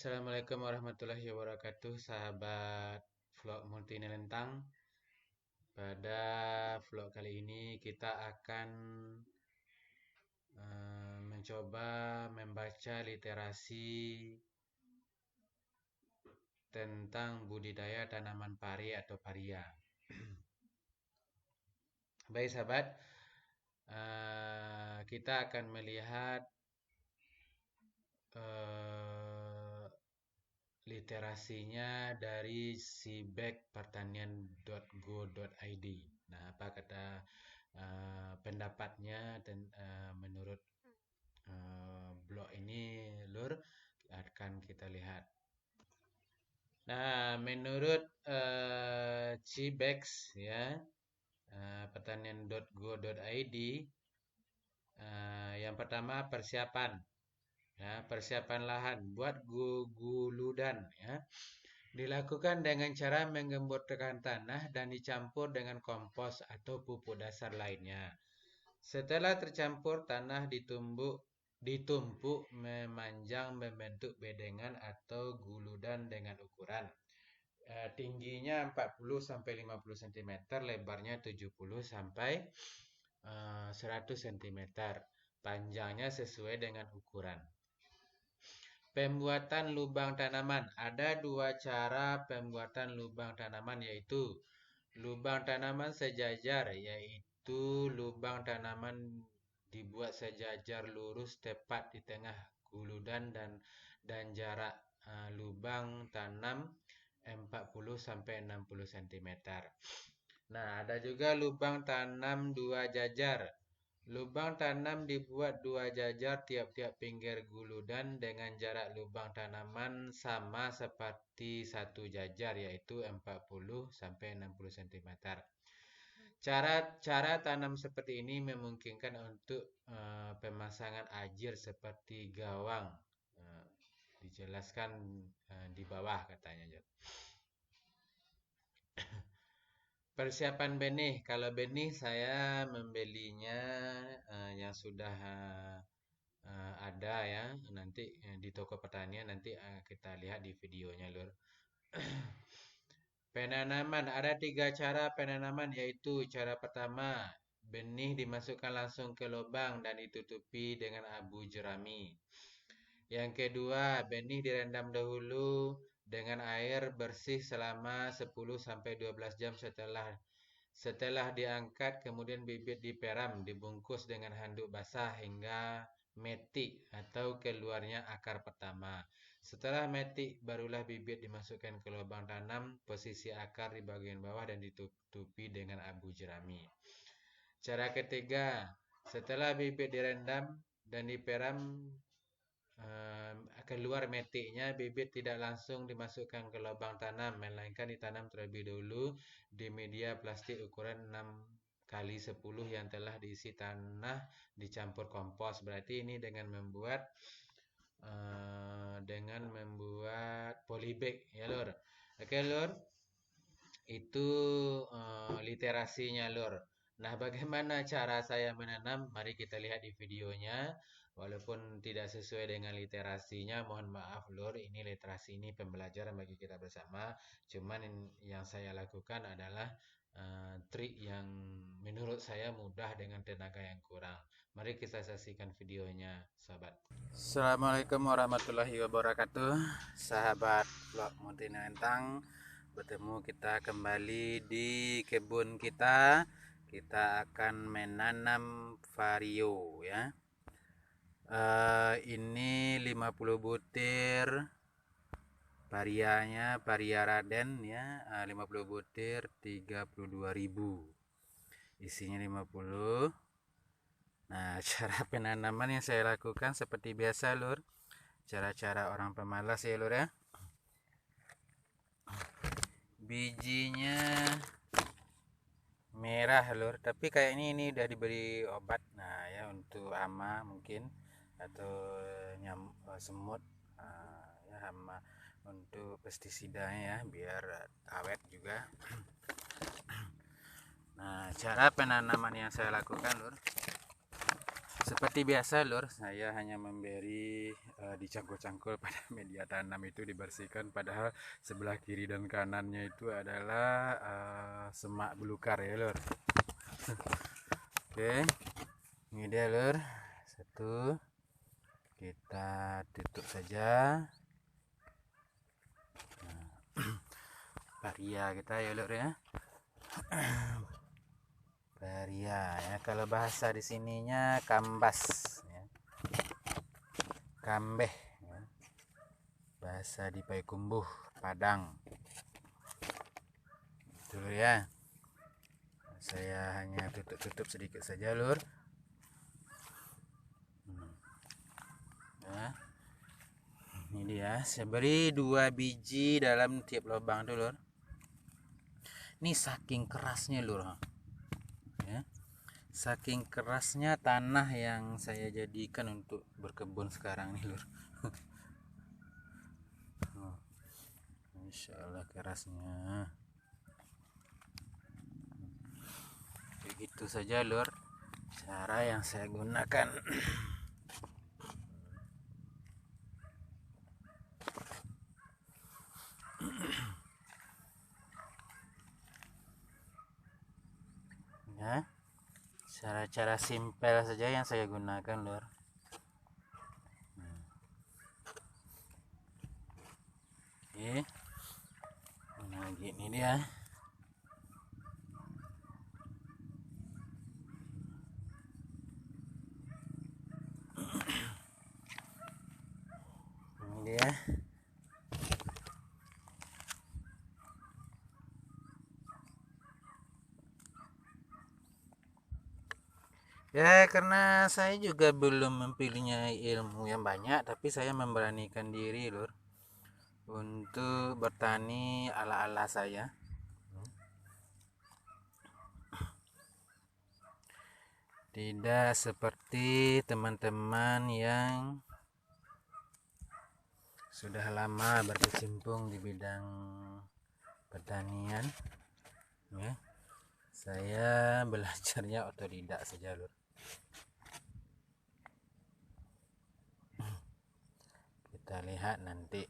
Assalamualaikum warahmatullahi wabarakatuh, sahabat vlog Multinilentang. Pada vlog kali ini kita akan mencoba membaca literasi tentang budidaya tanaman pari atau paria. Baik sahabat, kita akan melihat literasinya dari sibekpertanian.go.id. Nah, apa kata pendapatnya dan menurut blog ini, Lur, akan kita lihat. Nah, menurut Cibex ya, pertanian.go.id, yang pertama persiapan. Ya, persiapan lahan buat guludan ya. Dilakukan dengan cara menggemburkan tanah dan dicampur dengan kompos atau pupuk dasar lainnya. Setelah tercampur, tanah ditumpuk memanjang membentuk bedengan atau guludan dengan ukuran tingginya 40 sampai 50 cm, lebarnya 70 sampai 100 cm. Panjangnya sesuai dengan ukuran. Pembuatan lubang tanaman. Ada dua cara pembuatan lubang tanaman, yaitu lubang tanaman sejajar, yaitu lubang tanaman dibuat sejajar lurus tepat di tengah guludan dan jarak lubang tanam 40 sampai 60 cm. Nah, ada juga lubang tanam dua jajar. Lubang tanam dibuat dua jajar tiap-tiap pinggir guludan dengan jarak lubang tanaman sama seperti satu jajar, yaitu 40 sampai 60 cm. Cara tanam seperti ini memungkinkan untuk pemasangan ajir seperti gawang. Dijelaskan di bawah katanya. Persiapan benih. Kalau benih saya membelinya yang sudah ada ya, nanti di toko pertanian, nanti kita lihat di videonya, Lur. Penanaman. Ada 3 cara penanaman, yaitu cara pertama, benih dimasukkan langsung ke lubang dan ditutupi dengan abu jerami. Yang kedua, benih direndam dahulu dengan air bersih selama 10 sampai 12 jam setelah diangkat, kemudian bibit diperam, dibungkus dengan handuk basah hingga metik atau keluarnya akar pertama. Setelah metik, barulah bibit dimasukkan ke lubang tanam, posisi akar di bagian bawah dan ditutupi dengan abu jerami. Cara ketiga, setelah bibit direndam dan diperam, keluar metiknya, bibit tidak langsung dimasukkan ke lubang tanam, melainkan ditanam terlebih dahulu di media plastik ukuran 6 kali 10 yang telah diisi tanah dicampur kompos. Berarti ini dengan membuat polybag ya, Lur. Oke, Lur. Itu literasinya, Lur. Nah, bagaimana cara saya menanam? Mari kita lihat di videonya. Walaupun tidak sesuai dengan literasinya, mohon maaf, Lur. Ini literasi, ini pembelajaran bagi kita bersama. Cuman yang saya lakukan adalah trik yang menurut saya mudah dengan tenaga yang kurang. Mari kita saksikan videonya, sahabat. Assalamualaikum warahmatullahi wabarakatuh, sahabat vlog Multinilentang. Bertemu kita kembali di kebun kita. Kita akan menanam vario ya. Ini 50 butir parianya, paria Raden ya, 50 butir 32.000. Isinya 50. Nah, cara penanaman yang saya lakukan seperti biasa, Lur. Cara-cara orang pemalas ya, Lur ya. Bijinya merah, Lur, tapi kayaknya ini udah diberi obat. Nah ya, untuk hama mungkin, atau semut ya, hama, untuk pestisidanya ya, biar awet juga. Nah, cara penanaman yang saya lakukan, Lur, Seperti biasa lur, saya hanya memberi dicangkul-cangkul pada media tanam itu dibersihkan, padahal sebelah kiri dan kanannya itu adalah semak belukar ya lur. Oke, ini dia lur, satu, kita tutup saja. Varia kita ya lur ya. Varia ya, kalau bahasa di sininya kambas ya. Kambeh ya. Bahasa di Payakumbuh Padang. Itu lur ya. Saya hanya tutup-tutup sedikit saja lur. Nah, ini dia, saya beri 2 biji dalam tiap lubang tuh lur. Ini saking kerasnya lur ya. Saking kerasnya tanah yang saya jadikan untuk berkebun sekarang nih lur. Insya Allah kerasnya. Begitu saja lur cara yang saya gunakan. Ya, cara-cara simpel saja yang saya gunakan lur. Oke, nah gini dia. Ini dia. Ya, karena saya juga belum mempunyai ilmu yang banyak, tapi saya memberanikan diri lur untuk bertani ala-ala saya. Tidak seperti teman-teman yang sudah lama berkecimpung di bidang pertanian ya. Saya belajarnya otodidak saja lur. Kita lihat nanti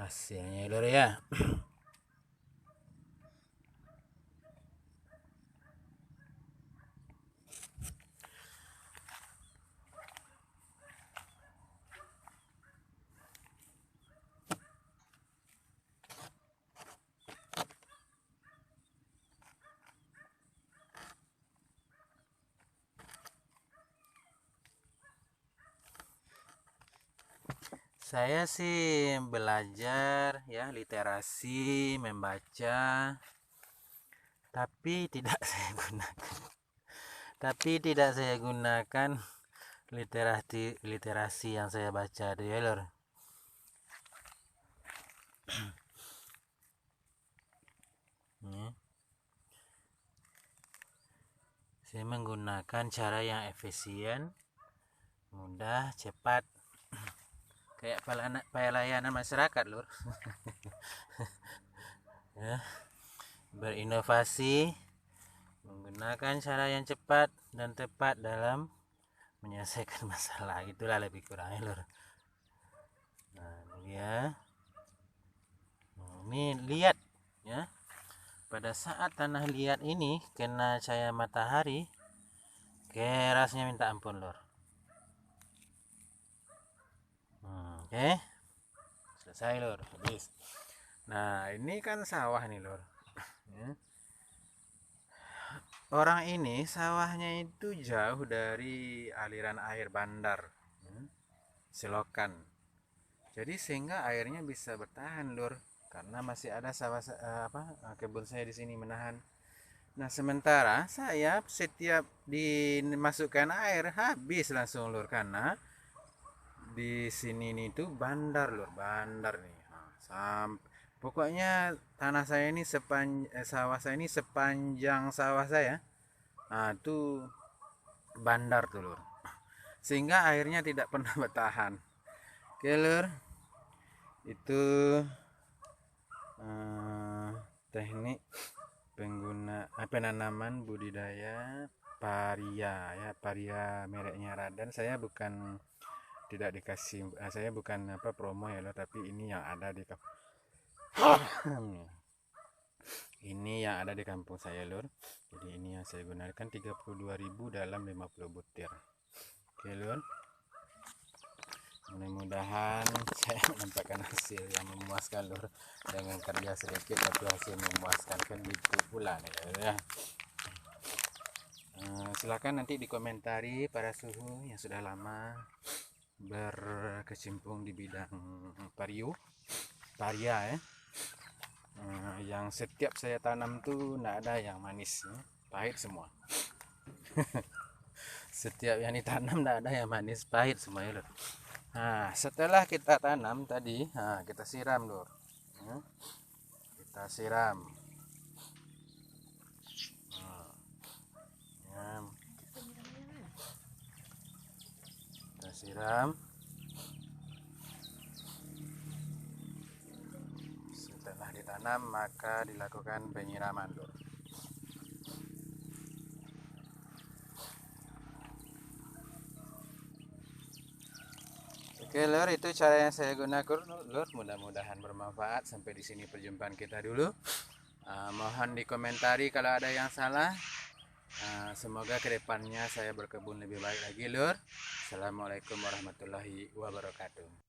hasilnya lur ya. Saya sih belajar ya literasi, membaca, tapi tidak saya gunakan. Tapi tidak saya gunakan literasi yang saya baca itu ya lor. Saya menggunakan cara yang efisien, mudah, cepat, kayak pelayanan masyarakat lur. Ya, berinovasi, menggunakan cara yang cepat dan tepat dalam menyelesaikan masalah, itulah lebih kurangnya lur. Nah ini ya, ini lihat ya, pada saat tanah liat ini kena cahaya matahari, kerasnya minta ampun lur. Oke, selesai lur, habis. Nah ini kan sawah nih lur. Orang ini sawahnya itu jauh dari aliran air bandar, selokan. Jadi sehingga airnya bisa bertahan lur, karena masih ada sawah kebun saya di sini menahan. Nah sementara saya setiap dimasukkan air habis langsung lur, karena di sini nih tuh bandar lur, bandar nih. Pokoknya tanah saya ini sawah saya ini sepanjang sawah saya. Nah, itu bandar tuh lur. Sehingga airnya tidak pernah bertahan. Oke lur. Itu teknik penanaman budidaya paria ya, paria mereknya Radan. Saya bukan tidak dikasih, saya bukan apa promo ya lor, tapi ini yang ada di ini yang ada di kampung saya lor. Jadi ini yang saya gunakan 32.000 dalam 50 butir. Oke lor, mudah-mudahan saya menampakkan hasil yang memuaskan lor, dengan kerja sedikit tapi hasil memuaskan, kan gitu pula nih lor ya. Silakan nanti dikomentari para suhu yang sudah lama berkecimpung di bidang paria ya. Yang setiap saya tanam tuh nggak ada yang manis ya. Pahit semua. Setiap yang ditanam nggak ada yang manis, pahit semuanya lor. Nah, setelah kita tanam tadi, nah, kita siram lor. Kita siram. Ya. Kita siram. Setelah ditanam maka dilakukan penyiraman lor. Oke lor, itu cara yang saya gunakan lor. Mudah-mudahan bermanfaat. Sampai di sini perjumpaan kita dulu. Mohon dikomentari kalau ada yang salah. Semoga kedepannya saya berkebun lebih baik lagi lor. Assalamualaikum warahmatullahi wabarakatuh.